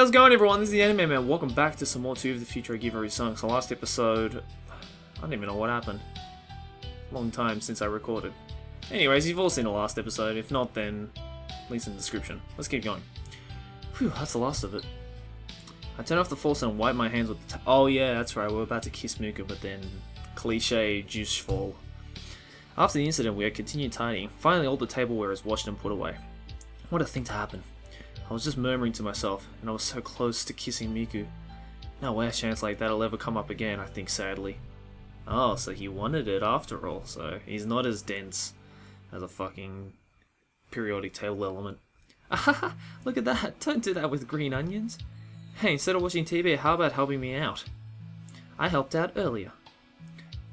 how's it going, everyone? This is the Anime Man. Welcome back to some more 2 of the Future I Give Every Song. So last episode, I don't even know what happened. Long time since I recorded. Anyways, you've all seen the last episode. If not, then links in the description. Let's keep going. Phew, that's the last of it. I turned off the faucet and wiped my hands with the oh yeah, that's right, we were about to kiss Miku, but then cliche juice fall. After the incident, we had continued tidying. Finally, all the tableware is washed and put away. What a thing to happen. I was just murmuring to myself, and I was so close to kissing Miku. No way a chance like that'll ever come up again, I think sadly. Oh, so he wanted it after all, so he's not as dense as a fucking periodic table element. Ahaha, look at that, don't do that with green onions. Hey, instead of watching TV, how about helping me out? I helped out earlier.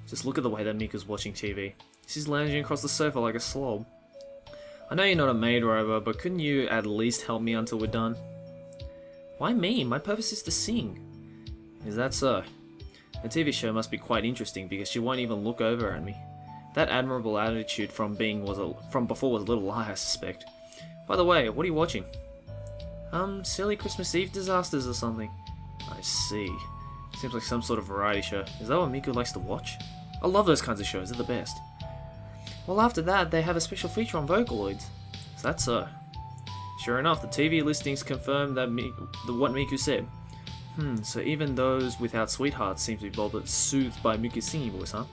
Just look at the way that Miku's watching TV. She's lounging across the sofa like a slob. I know you're not a maid robot, but couldn't you at least help me until we're done? Why me? My purpose is to sing. Is that so? The TV show must be quite interesting because she won't even look over at me. That admirable attitude from before was a little lie, I suspect. By the way, what are you watching? Silly Christmas Eve disasters or something. I see. Seems like some sort of variety show. Is that what Miku likes to watch? I love those kinds of shows, they're the best. Well, after that, they have a special feature on Vocaloids. Is that so? Sure enough, the TV listings confirm that what Miku said. So even those without sweethearts seem to be soothed by Miku's singing voice, huh?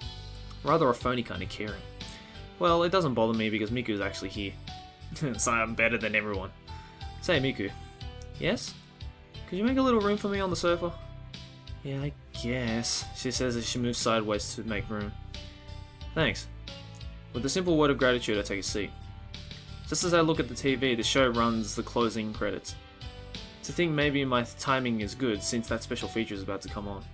Rather a phony kind of caring. Well, it doesn't bother me because Miku is actually here. So I'm better than everyone. Say, Miku. Yes? Could you make a little room for me on the sofa? Yeah, I guess, she says as she moves sideways to make room. Thanks. With a simple word of gratitude, I take a seat. Just as I look at the TV, the show runs the closing credits. To think maybe my timing is good since that special feature is about to come on.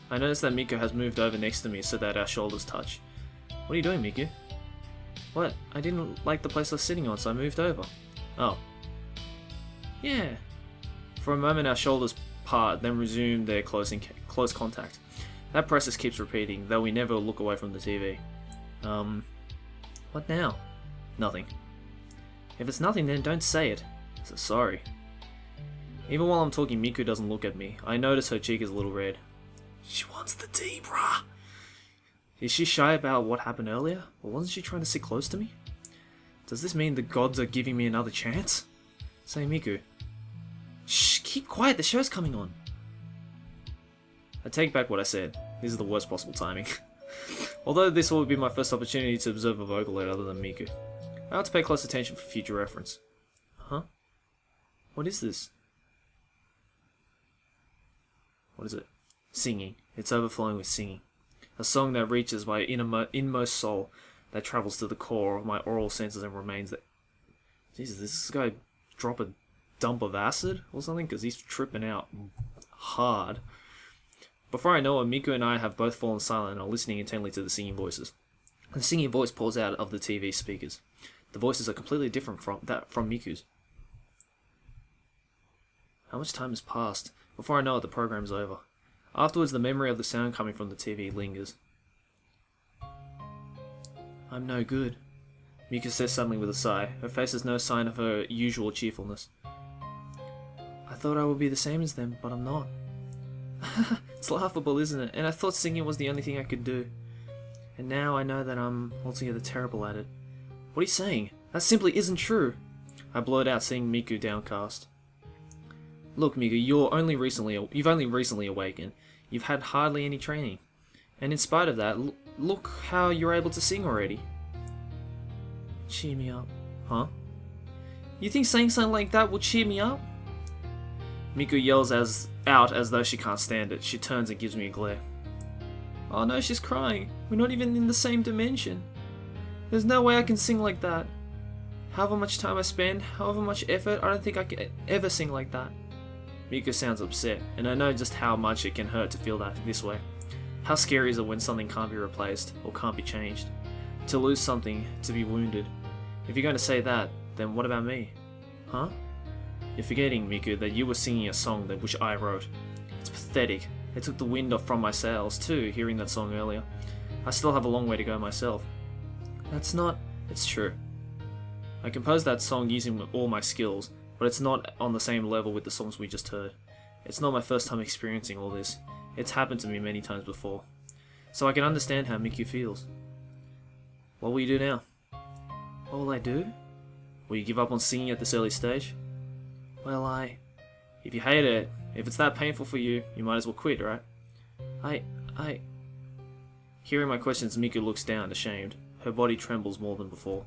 I notice that Miku has moved over next to me so that our shoulders touch. What are you doing, Miku? What? I didn't like the place I was sitting on, so I moved over. Oh. Yeah. For a moment our shoulders part, then resume their close contact. That process keeps repeating, though we never look away from the TV. What now? Nothing. If it's nothing, then don't say it. So sorry. Even while I'm talking, Miku doesn't look at me. I notice her cheek is a little red. She wants the tea, bruh! Is she shy about what happened earlier? Or wasn't she trying to sit close to me? Does this mean the gods are giving me another chance? Say, Miku. Shh, keep quiet, the show's coming on. I take back what I said. This is the worst possible timing. Although this will be my first opportunity to observe a Vocaloid other than Miku. I ought to pay close attention for future reference. Huh? What is this? What is it? Singing. It's overflowing with singing. A song that reaches my inmost soul, that travels to the core of my oral senses and remains that... Jesus, this guy drop a dump of acid or something? Because he's tripping out hard. Before I know it, Miku and I have both fallen silent and are listening intently to the singing voices. The singing voice pours out of the TV speakers. The voices are completely different from Miku's. How much time has passed? Before I know it, the program's over. Afterwards, the memory of the sound coming from the TV lingers. I'm no good, Miku says suddenly with a sigh. Her face has no sign of her usual cheerfulness. I thought I would be the same as them, but I'm not. It's laughable, isn't it? And I thought singing was the only thing I could do. And now I know that I'm altogether terrible at it. What are you saying? That simply isn't true. I blurt out, seeing Miku downcast. Look, Miku, you've only recently awakened. You've had hardly any training. And in spite of that, look how you're able to sing already. Cheer me up. Huh? You think saying something like that will cheer me up? Miku yells out as though she can't stand it. She turns and gives me a glare. Oh no, she's crying. We're not even in the same dimension. There's no way I can sing like that. However much time I spend, however much effort, I don't think I can ever sing like that. Miku sounds upset, and I know just how much it can hurt to feel this way. How scary is it when something can't be replaced, or can't be changed? To lose something, to be wounded. If you're going to say that, then what about me? Huh? You're forgetting, Miku, that you were singing a song which I wrote. It's pathetic. It took the wind off from my sails, too, hearing that song earlier. I still have a long way to go myself. That's not... It's true. I composed that song using all my skills, but it's not on the same level with the songs we just heard. It's not my first time experiencing all this. It's happened to me many times before. So I can understand how Miku feels. What will you do now? What will I do? Will you give up on singing at this early stage? Well, if you hate it, if it's that painful for you, you might as well quit, right? Hearing my questions, Miku looks down, ashamed. Her body trembles more than before.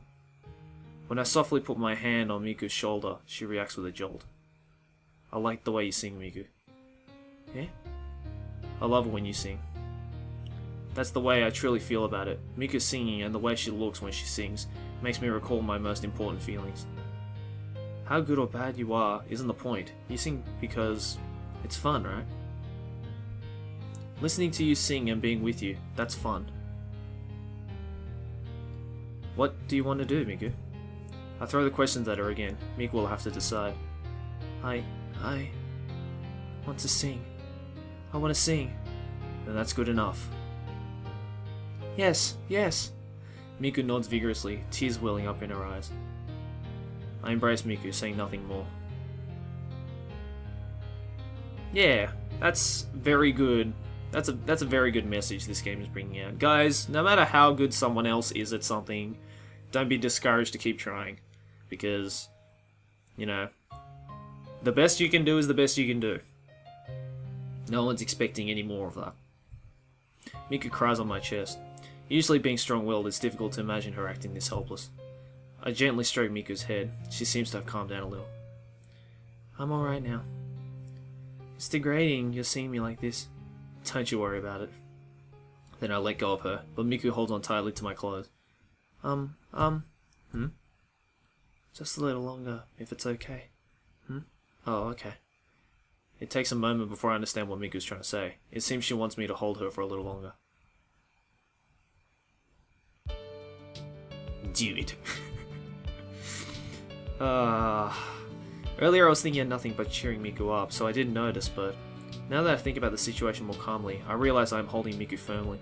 When I softly put my hand on Miku's shoulder, she reacts with a jolt. I like the way you sing, Miku. Yeah? I love it when you sing. That's the way I truly feel about it. Miku's singing and the way she looks when she sings makes me recall my most important feelings. How good or bad you are isn't the point. You sing because it's fun, right? Listening to you sing and being with you, that's fun. What do you want to do, Miku? I throw the questions at her again. Miku will have to decide. I want to sing. I want to sing. Then that's good enough. Yes. Miku nods vigorously, tears welling up in her eyes. I embrace Miku, saying nothing more. Yeah, that's very good. That's a very good message this game is bringing out. Guys, no matter how good someone else is at something, don't be discouraged to keep trying. Because, you know, the best you can do is the best you can do. No one's expecting any more of that. Miku cries on my chest. Usually being strong-willed, it's difficult to imagine her acting this helpless. I gently stroke Miku's head. She seems to have calmed down a little. I'm alright now. It's degrading you're seeing me like this. Don't you worry about it. Then I let go of her, but Miku holds on tightly to my clothes. Just a little longer, if it's okay. Oh, okay. It takes a moment before I understand what Miku's trying to say. It seems she wants me to hold her for a little longer. Do it. Earlier I was thinking of nothing but cheering Miku up, so I didn't notice, but now that I think about the situation more calmly, I realize I'm holding Miku firmly.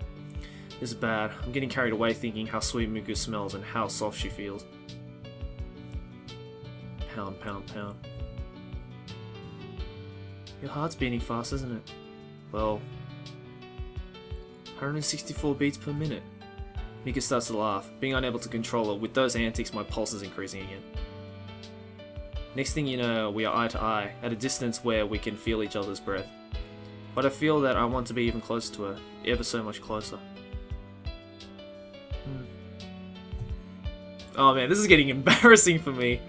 This is bad. I'm getting carried away thinking how sweet Miku smells and how soft she feels. Pound, pound, pound. Your heart's beating fast, isn't it? Well, 164 beats per minute. Miku starts to laugh, being unable to control it. With those antics, my pulse is increasing again. Next thing you know, we are eye to eye, at a distance where we can feel each other's breath. But I feel that I want to be even closer to her, ever so much closer. Oh man, this is getting embarrassing for me.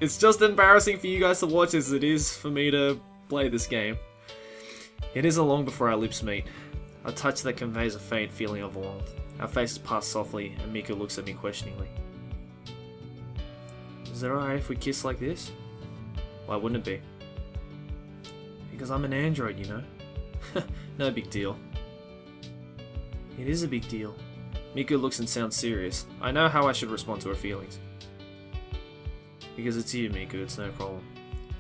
It's just embarrassing for you guys to watch as it is for me to play this game. It isn't long before our lips meet. A touch that conveys a faint feeling of warmth. Our faces pass softly, and Miku looks at me questioningly. Is it alright if we kiss like this? Why wouldn't it be? Because I'm an android, you know? No big deal. It is a big deal. Miku looks and sounds serious. I know how I should respond to her feelings. Because it's you, Miku, it's no problem.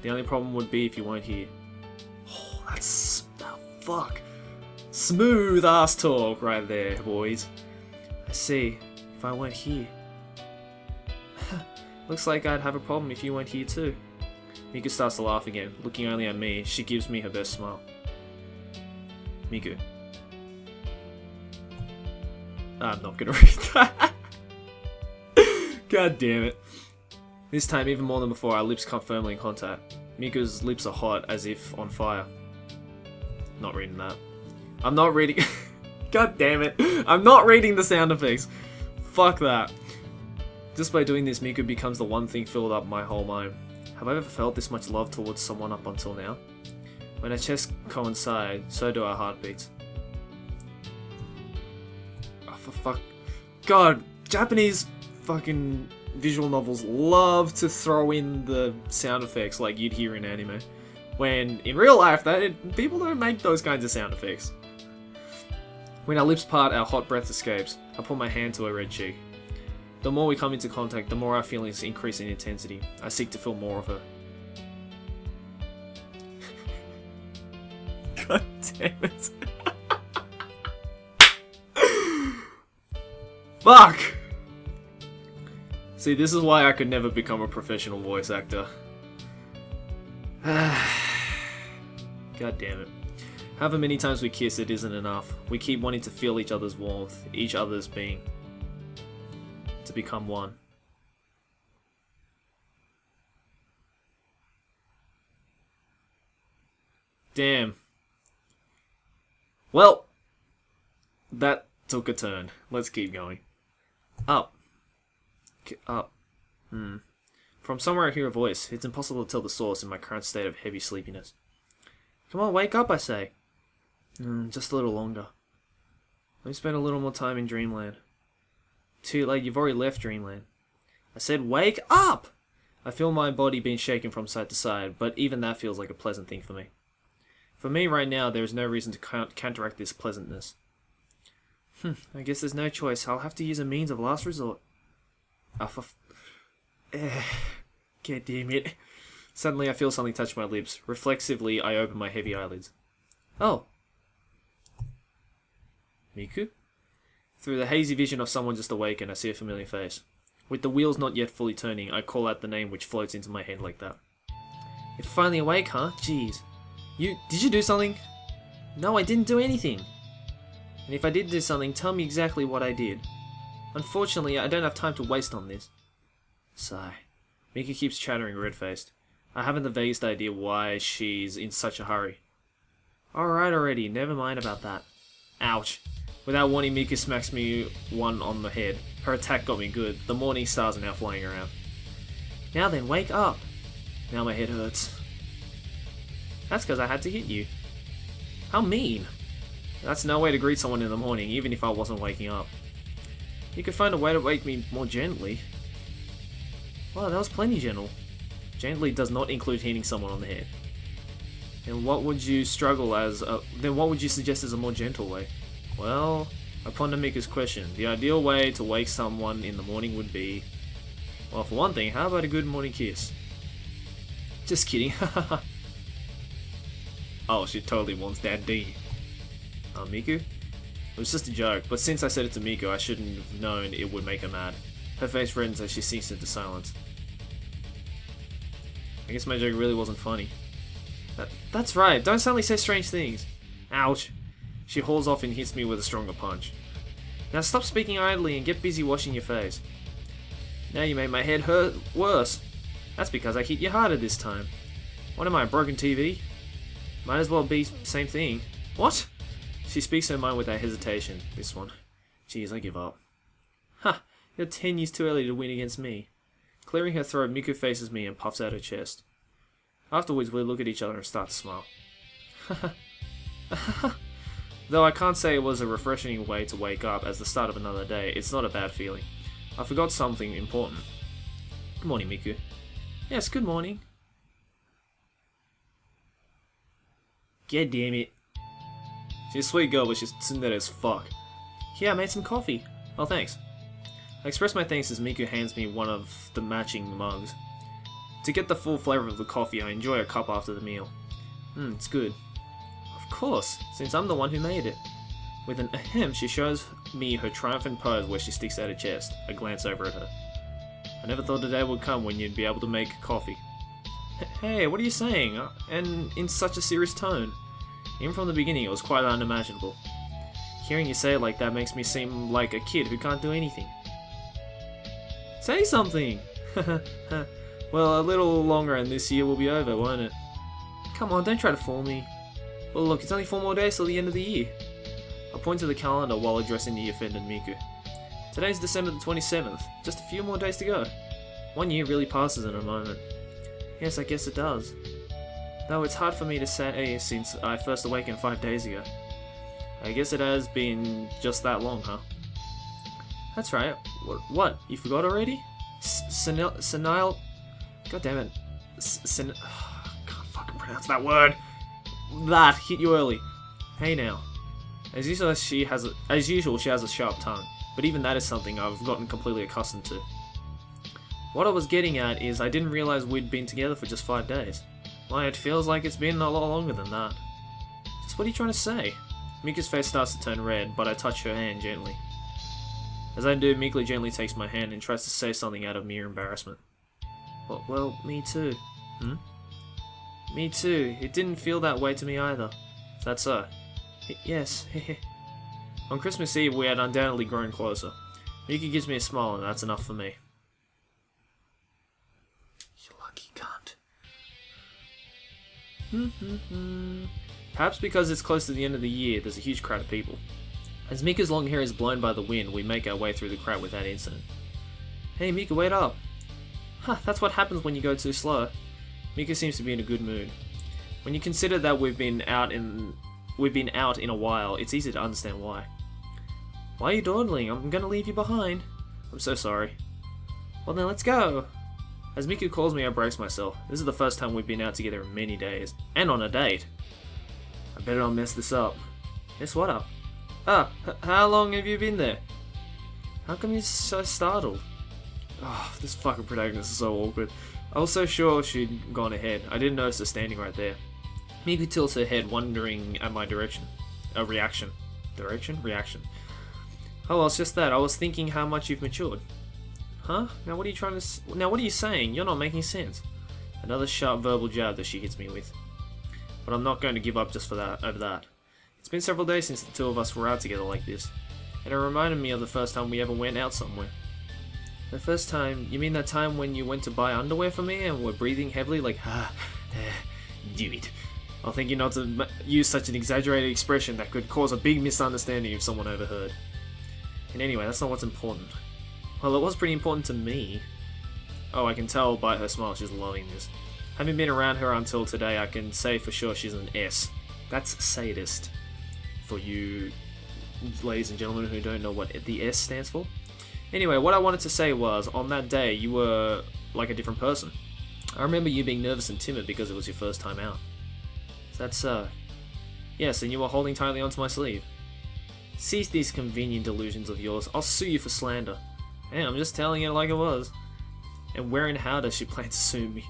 The only problem would be if you weren't here. Oh, that's... Oh, fuck. Smooth ass talk right there, boys. I see. If I weren't here... Looks like I'd have a problem if you weren't here too. Miku starts to laugh again. Looking only at me, she gives me her best smile. Miku. I'm not gonna read that. God damn it. This time, even more than before, our lips come firmly in contact. Miku's lips are hot, as if on fire. Not reading that. I'm not reading... God damn it. I'm not reading the sound effects. Fuck that. Just by doing this, Miku becomes the one thing filled up my whole mind. Have I ever felt this much love towards someone up until now? When our chests coincide, so do our heartbeats. Oh, for fuck... God, Japanese fucking visual novels love to throw in the sound effects like you'd hear in anime. When, in real life, people don't make those kinds of sound effects. When our lips part, our hot breath escapes. I put my hand to her red cheek. The more we come into contact, the more our feelings increase in intensity. I seek to feel more of her. God damn it. Fuck! See, this is why I could never become a professional voice actor. God damn it. However many times we kiss, it isn't enough. We keep wanting to feel each other's warmth, each other's being. To become one. Damn. Well, that took a turn. Let's keep going. Up. Up. From somewhere I hear a voice. It's impossible to tell the source in my current state of heavy sleepiness. Come on, wake up, I say. Just a little longer. Let me spend a little more time in dreamland. Too late, you've already left dreamland. I said, wake up! I feel my body being shaken from side to side, but even that feels like a pleasant thing for me. For me right now, there is no reason to counteract this pleasantness. I guess there's no choice. I'll have to use a means of last resort. God damn it. Suddenly I feel something touch my lips. Reflexively, I open my heavy eyelids. Oh. Miku? Through the hazy vision of someone just awakened, I see a familiar face. With the wheels not yet fully turning, I call out the name which floats into my head like that. You're finally awake, huh? Jeez. Did you do something? No, I didn't do anything. And if I did do something, tell me exactly what I did. Unfortunately, I don't have time to waste on this. Sigh. Miku keeps chattering red-faced. I haven't the vaguest idea why she's in such a hurry. Alright already, never mind about that. Ouch. Without warning, Miku smacks me one on the head. Her attack got me good. The morning stars are now flying around. Now then, wake up! Now my head hurts. That's because I had to hit you. How mean! That's no way to greet someone in the morning, even if I wasn't waking up. You could find a way to wake me more gently. Wow, that was plenty gentle. Gently does not include hitting someone on the head. And what would you then what would you suggest as a more gentle way? Well, I ponder Miku's question. The ideal way to wake someone in the morning would be... Well, for one thing, how about a good morning kiss? Just kidding, Oh, she totally wants that D. Miku? It was just a joke, but since I said it to Miku, I shouldn't have known it would make her mad. Her face reddens as she sinks into silence. I guess my joke really wasn't funny. That's right, don't suddenly say strange things. Ouch. She hauls off and hits me with a stronger punch. Now stop speaking idly and get busy washing your face. Now you made my head hurt worse. That's because I hit you harder this time. What am I, a broken TV? Might as well be same thing. What? She speaks her mind without hesitation, this one. Jeez, I give up. Ha! You're 10 years too early to win against me. Clearing her throat, Miku faces me and puffs out her chest. Afterwards, we look at each other and start to smile. Though I can't say it was a refreshing way to wake up as the start of another day, it's not a bad feeling. I forgot something important. Good morning, Miku. Yes, good morning. God damn it. She's a sweet girl, but she's tsundere as fuck. Here, I made some coffee. Oh, thanks. I express my thanks as Miku hands me one of the matching mugs. To get the full flavour of the coffee, I enjoy a cup after the meal. It's good. Of course, since I'm the one who made it. With an ahem, she shows me her triumphant pose where she sticks out her chest. I glance over at her. I never thought the day would come when you'd be able to make coffee. Hey, what are you saying? And in such a serious tone. Even from the beginning, it was quite unimaginable. Hearing you say it like that makes me seem like a kid who can't do anything. Say something! Well, a little longer and this year will be over, won't it? Come on, don't try to fool me. Well, look, it's only 4 more days till the end of the year. I point to the calendar while addressing the offended Miku. Today's December the 27th. Just a few more days to go. 1 year really passes in a moment. Yes, I guess it does. Though it's hard for me to say since I first awakened 5 days ago. I guess it has been just that long, huh? That's right. What? You forgot already? Senile... God damn it. Can't fucking pronounce that word. That hit you early. Hey now. As usual, she has a sharp tongue, but even that is something I've gotten completely accustomed to. What I was getting at is I didn't realize we'd been together for just 5 days. Why, it feels like it's been a lot longer than that. Just what are you trying to say? Miku's face starts to turn red, but I touch her hand gently. As I do, Miku gently takes my hand and tries to say something out of mere embarrassment. Well, me too. Me too. It didn't feel that way to me either. Is that so? Yes. On Christmas Eve, we had undoubtedly grown closer. Miku gives me a smile, and that's enough for me. You lucky cunt. Perhaps because it's close to the end of the year, there's a huge crowd of people. As Miku's long hair is blown by the wind, we make our way through the crowd without incident. Hey Miku, wait up! That's what happens when you go too slow. Miku seems to be in a good mood. When you consider that we've been out in a while, it's easy to understand why. Why are you dawdling? I'm gonna leave you behind. I'm so sorry. Well then, let's go! As Miku calls me, I brace myself. This is the first time we've been out together in many days. And on a date. I better not mess this up. Mess what up? How long have you been there? How come you're so startled? Oh, this fucking protagonist is so awkward. I was so sure she'd gone ahead. I didn't notice her standing right there. Miku tilts her head, wondering at my direction. Reaction. Direction? Reaction. Oh, well, it's just that. I was thinking how much you've matured. Huh? Now what are you saying? You're not making sense. Another sharp verbal jab that she hits me with. But I'm not going to give up just over that. It's been several days since the two of us were out together like this, and it reminded me of the first time we ever went out somewhere. The first time? You mean that time when you went to buy underwear for me and were breathing heavily like, dude. I'll thank you not to use such an exaggerated expression that could cause a big misunderstanding if someone overheard. And anyway, that's not what's important. Well, it was pretty important to me. Oh, I can tell by her smile she's loving this. Having been around her until today, I can say for sure she's an S. That's sadist. For you ladies and gentlemen who don't know what the S stands for. Anyway, what I wanted to say was, on that day, you were like a different person. I remember you being nervous and timid because it was your first time out. Is that so? Yes, and you were holding tightly onto my sleeve. Cease these convenient delusions of yours. I'll sue you for slander. Hey, I'm just telling it like it was. And where and how does she plan to sue me?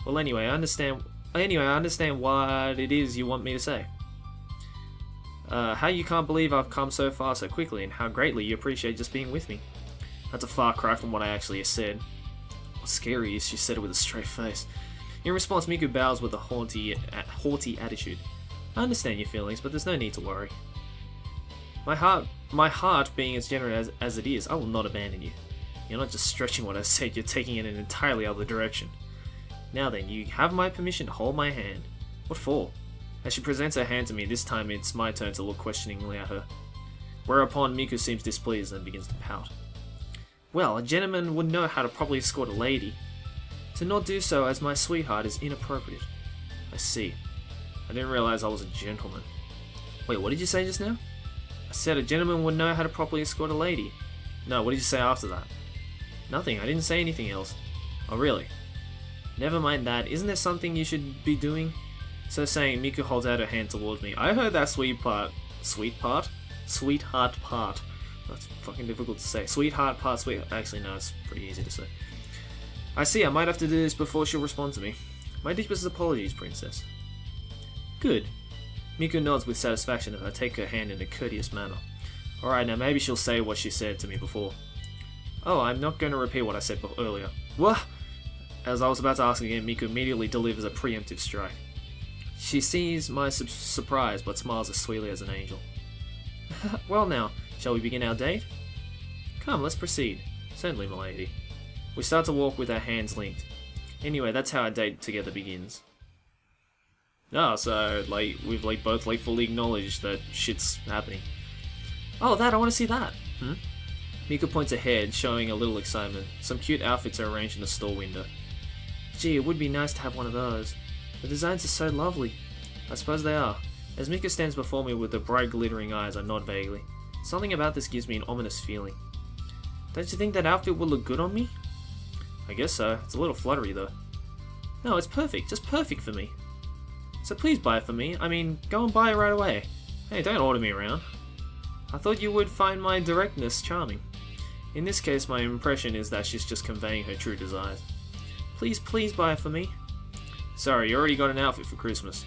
Well, anyway, I understand what it is you want me to say. How you can't believe I've come so far so quickly, and how greatly you appreciate just being with me. That's a far cry from what I actually said. What's scary is she said it with a straight face. In response, Miku bows with a haughty attitude. I understand your feelings, but there's no need to worry. My heart being as generous as it is, I will not abandon you. You're not just stretching what I said, you're taking it in an entirely other direction. Now then, you have my permission to hold my hand. What for? As she presents her hand to me, this time it's my turn to look questioningly at her. Whereupon Miku seems displeased and begins to pout. Well, a gentleman would know how to properly escort a lady. To not do so as my sweetheart is inappropriate. I see. I didn't realize I was a gentleman. Wait, what did you say just now? I said a gentleman would know how to properly escort a lady. No, what did you say after that? Nothing, I didn't say anything else. Oh, really? Never mind that. Isn't there something you should be doing? So saying, Miku holds out her hand towards me. I heard that sweetheart part. That's fucking difficult to say. Sweetheart part, Actually, no, it's pretty easy to say. I see, I might have to do this before she'll respond to me. My deepest apologies, princess. Good. Miku nods with satisfaction and I take her hand in a courteous manner. Alright, now maybe she'll say what she said to me before. Oh, I'm not going to repeat what I said earlier. What? As I was about to ask again, Miku immediately delivers a preemptive strike. She sees my surprise, but smiles as sweetly as an angel. Well now, shall we begin our date? Come, let's proceed. Certainly, milady. We start to walk with our hands linked. Anyway, that's how our date together begins. So, we've both fully acknowledged that shit's happening. Oh, I want to see that! Miku points ahead, showing a little excitement. Some cute outfits are arranged in the store window. Gee, it would be nice to have one of those. The designs are so lovely. I suppose they are. As Miku stands before me with the bright glittering eyes, I nod vaguely. Something about this gives me an ominous feeling. Don't you think that outfit would look good on me? I guess so. It's a little fluttery though. No, it's perfect. Just perfect for me. So please buy it for me. I mean, go and buy it right away. Hey, don't order me around. I thought you would find my directness charming. In this case, my impression is that she's just conveying her true desires. Please buy it for me. Sorry, you already got an outfit for Christmas.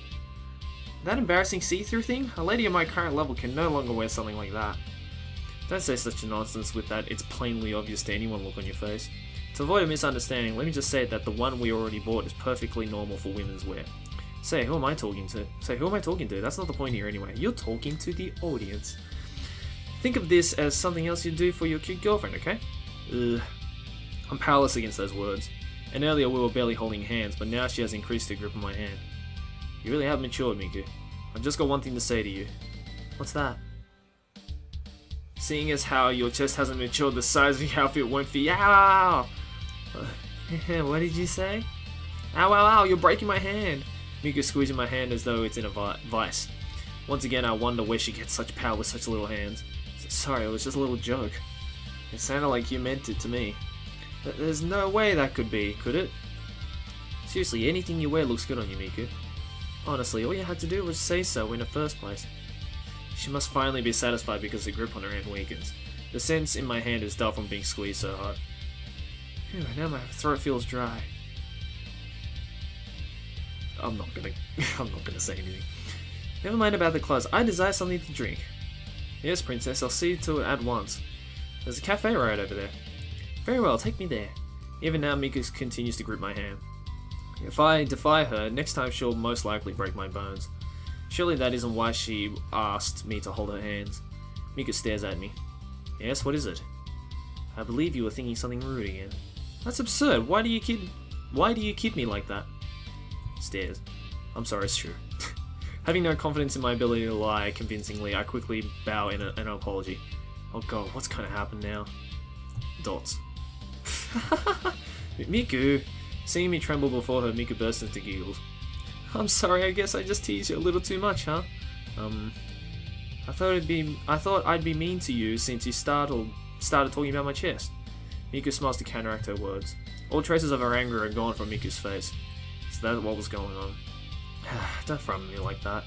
That embarrassing see-through thing? A lady of my current level can no longer wear something like that. Don't say such nonsense with that it's plainly obvious to anyone look on your face. To avoid a misunderstanding, let me just say that the one we already bought is perfectly normal for women's wear. Say, who am I talking to? That's not the point here anyway. You're talking to the audience. Think of this as something else you do for your cute girlfriend, okay? Ugh. I'm powerless against those words. And earlier we were barely holding hands, but now she has increased her grip on my hand. You really have matured, Miku. I've just got one thing to say to you. What's that? Seeing as how your chest hasn't matured, the size of your outfit won't fit. Ow! What did you say? Ow, ow, ow, you're breaking my hand. Miku squeezing my hand as though it's in a vice. Once again, I wonder where she gets such power with such little hands. Sorry, it was just a little joke. It sounded like you meant it to me. There's no way that could be, could it? Seriously, anything you wear looks good on you, Miku. Honestly, all you had to do was say so in the first place. She must finally be satisfied because the grip on her hand weakens. The sense in my hand is dull from being squeezed so hard. Phew, now my throat feels dry. I'm not gonna say anything. Never mind about the clothes. I desire something to drink. Yes, Princess, I'll see to it at once. There's a cafe right over there. Very well, take me there. Even now, Miku continues to grip my hand. If I defy her, next time she'll most likely break my bones. Surely that isn't why she asked me to hold her hands. Miku stares at me. Yes, what is it? I believe you were thinking something rude again. That's absurd. Why do you kid me like that? Stares. I'm sorry, it's true. Having no confidence in my ability to lie convincingly, I quickly bow in an apology. Oh god, what's gonna happen now? Dots. Miku! Seeing me tremble before her, Miku bursts into giggles. I'm sorry, I guess I just teased you a little too much, huh? I thought I'd be mean to you since you started talking about my chest. Miku smiles to counteract her words. All traces of her anger are gone from Miku's face. So that's what was going on. Don't front me like that.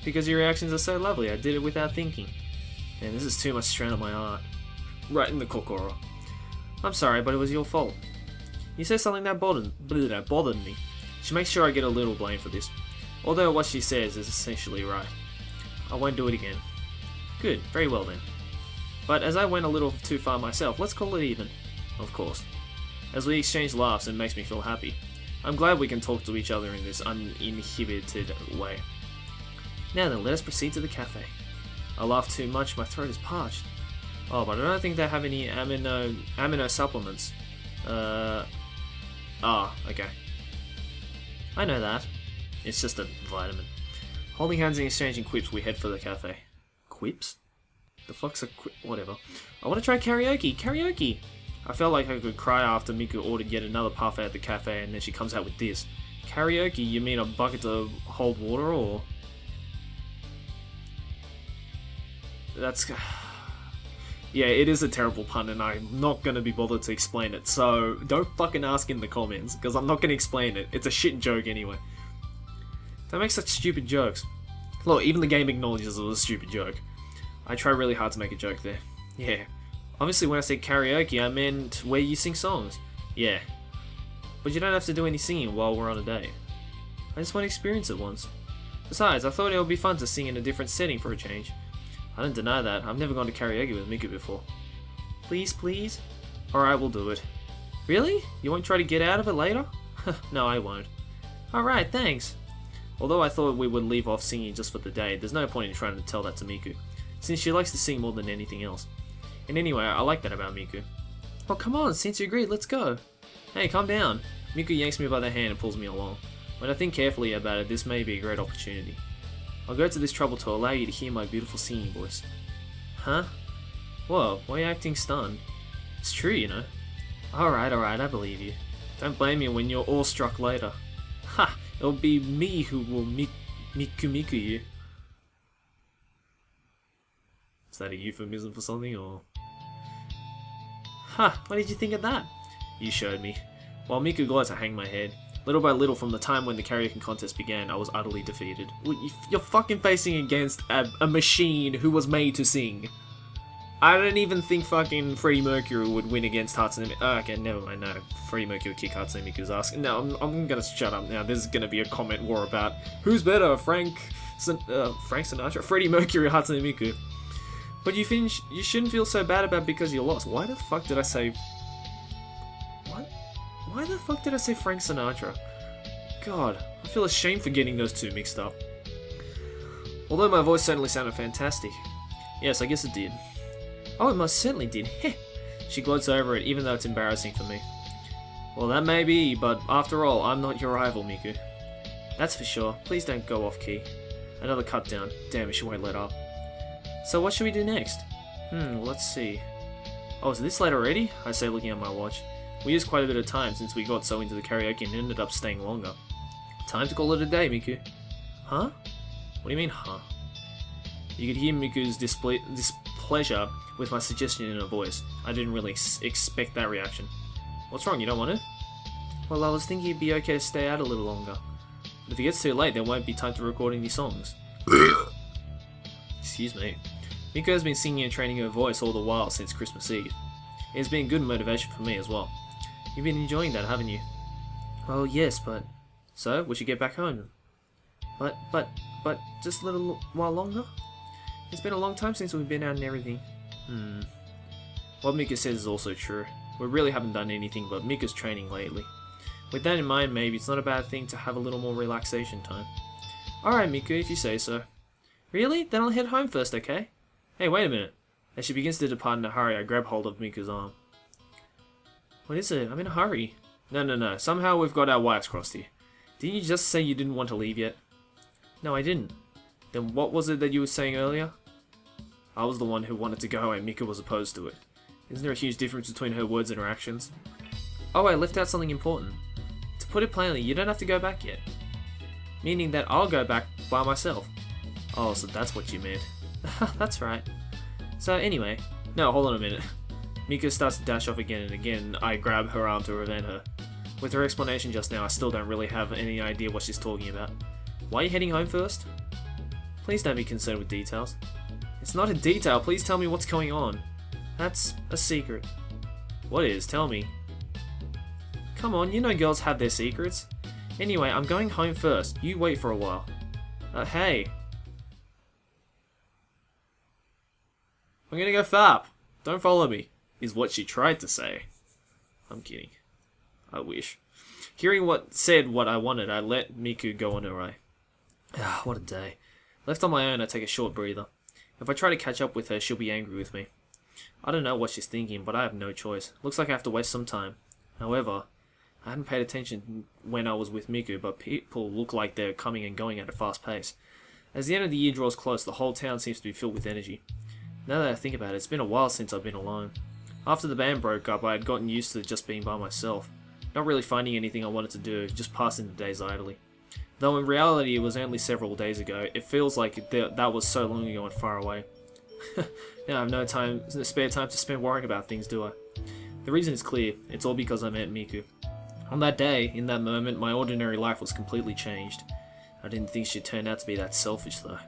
Because your reactions are so lovely, I did it without thinking. Man, this is too much strain on my heart. Right in the kokoro. I'm sorry, but it was your fault. You said something that bothered me. She makes sure I get a little blame for this. Although what she says is essentially right. I won't do it again. Good, very well then. But as I went a little too far myself, let's call it even. Of course. As we exchange laughs, it makes me feel happy. I'm glad we can talk to each other in this uninhibited way. Now then, let us proceed to the cafe. I laugh too much, my throat is parched. Oh, but I don't think they have any amino supplements. Okay. I know that. It's just a vitamin. Holding hands and exchanging quips, we head for the cafe. Quips? The fuck's a quip? Whatever. I want to try karaoke! Karaoke! I felt like I could cry after Miku ordered yet another parfait at the cafe and then she comes out with this. Karaoke? You mean a bucket to hold water, or...? That's... Yeah, it is a terrible pun and I'm not going to be bothered to explain it, so don't fucking ask in the comments, because I'm not going to explain it. It's a shit joke anyway. Don't make such stupid jokes. Look, even the game acknowledges it was a stupid joke. I try really hard to make a joke there. Yeah. Obviously when I said karaoke, I meant where you sing songs. Yeah. But you don't have to do any singing while we're on a date. I just want to experience it once. Besides, I thought it would be fun to sing in a different setting for a change. I don't deny that. I've never gone to karaoke with Miku before. Please, please? Alright, we'll do it. Really? You won't try to get out of it later? No, I won't. Alright, thanks. Although I thought we would leave off singing just for the day, there's no point in trying to tell that to Miku, since she likes to sing more than anything else. And anyway, I like that about Miku. Oh, come on, since you agreed, let's go. Hey, calm down. Miku yanks me by the hand and pulls me along. When I think carefully about it, this may be a great opportunity. I'll go to this trouble to allow you to hear my beautiful singing voice. Huh? Whoa, why are you acting stunned? It's true, you know. Alright, I believe you. Don't blame me when you're awestruck later. Ha! It'll be me who will Miku you. Is that a euphemism for something, or...? Ha! What did you think of that? You showed me. While Miku glows, I hang my head. Little by little, from the time when the karaoke contest began, I was utterly defeated. You're fucking facing against a machine who was made to sing. I don't even think fucking Freddie Mercury would win against Hatsune Miku. Oh, okay, never mind, no. Freddie Mercury would kick Hatsune Miku's ass. No, I'm gonna shut up now. There's gonna be a comment war about who's better, Frank Sinatra, Freddie Mercury or Hatsune Miku. But you shouldn't feel so bad about it because you lost. Why the fuck did I say... What? Why the fuck did I say Frank Sinatra? God, I feel ashamed for getting those two mixed up. Although my voice certainly sounded fantastic. Yes, I guess it did. Oh, it most certainly did. Heh. She gloats over it, even though it's embarrassing for me. Well, that may be, but after all, I'm not your rival, Miku. That's for sure. Please don't go off key. Another cut down. Damn, she won't let up. So what should we do next? Let's see. Oh, is this late already? I say, looking at my watch. We used quite a bit of time since we got so into the karaoke and ended up staying longer. Time to call it a day, Miku. Huh? What do you mean, huh? You could hear Miku's displeasure with my suggestion in her voice. I didn't really expect that reaction. What's wrong, you don't want it? Well, I was thinking it'd be okay to stay out a little longer. But if it gets too late, there won't be time to record any songs. Excuse me. Miku has been singing and training her voice all the while since Christmas Eve. It has been good motivation for me as well. You've been enjoying that, haven't you? Well, yes, but... So, we should get back home. But just a little while longer? It's been a long time since we've been out and everything. What Miku says is also true. We really haven't done anything but Miku's training lately. With that in mind, maybe it's not a bad thing to have a little more relaxation time. Alright, Miku, if you say so. Really? Then I'll head home first, okay? Hey, wait a minute. As she begins to depart in a hurry, I grab hold of Miku's arm. What is it? I'm in a hurry. No. Somehow we've got our wires crossed here. Didn't you just say you didn't want to leave yet? No, I didn't. Then what was it that you were saying earlier? I was the one who wanted to go and Miku was opposed to it. Isn't there a huge difference between her words and her actions? Oh, I left out something important. To put it plainly, you don't have to go back yet. Meaning that I'll go back by myself. Oh, so that's what you meant. That's right. So anyway, no, hold on a minute. Miku starts to dash off again and again. I grab her arm to prevent her. With her explanation just now, I still don't really have any idea what she's talking about. Why are you heading home first? Please don't be concerned with details. It's not a detail, please tell me what's going on. That's a secret. What is? Tell me. Come on, you know girls have their secrets. Anyway, I'm going home first. You wait for a while. Hey. I'm gonna go fap. Don't follow me, is what she tried to say. I'm kidding. I wish. Hearing what I wanted, I let Miku go on her way. What a day. Left on my own, I take a short breather. If I try to catch up with her, she'll be angry with me. I don't know what she's thinking, but I have no choice. Looks like I have to waste some time. However, I hadn't paid attention when I was with Miku, but people look like they're coming and going at a fast pace. As the end of the year draws close, the whole town seems to be filled with energy. Now that I think about it, it's been a while since I've been alone. After the band broke up, I had gotten used to just being by myself. Not really finding anything I wanted to do, just passing the days idly. Though in reality it was only several days ago, it feels like that was so long ago and far away. Now I have no spare time to spend worrying about things, do I? The reason is clear, it's all because I met Miku. On that day, in that moment, my ordinary life was completely changed. I didn't think she'd turn out to be that selfish though.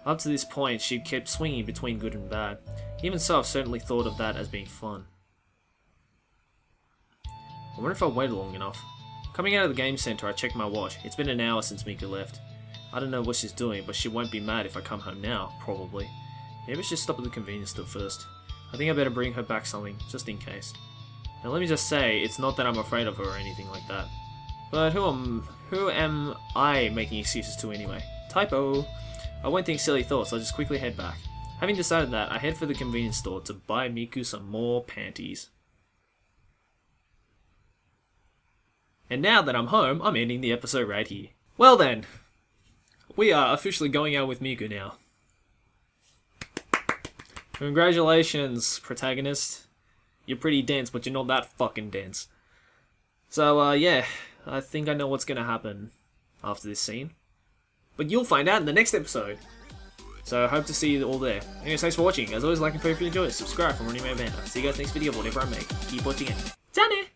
Up to this point, she'd kept swinging between good and bad. Even so, I've certainly thought of that as being fun. I wonder if I waited long enough. Coming out of the game center, I checked my watch. It's been an hour since Miku left. I don't know what she's doing, but she won't be mad if I come home now, probably. Maybe I should stop at the convenience store first. I think I better bring her back something, just in case. Now let me just say, it's not that I'm afraid of her or anything like that. But who am I making excuses to anyway? Typo! I won't think silly thoughts, I'll just quickly head back. Having decided that, I head for the convenience store to buy Miku some more panties. And now that I'm home, I'm ending the episode right here. Well then, we are officially going out with Miku now. Congratulations, protagonist. You're pretty dense, but you're not that fucking dense. So, yeah, I think I know what's gonna happen after this scene. But you'll find out in the next episode. So I hope to see you all there. Anyways, thanks for watching. As always, like and favorite if you enjoyed. Subscribe for more anime banter. See you guys next video, whatever I make. Keep watching anime. Done it!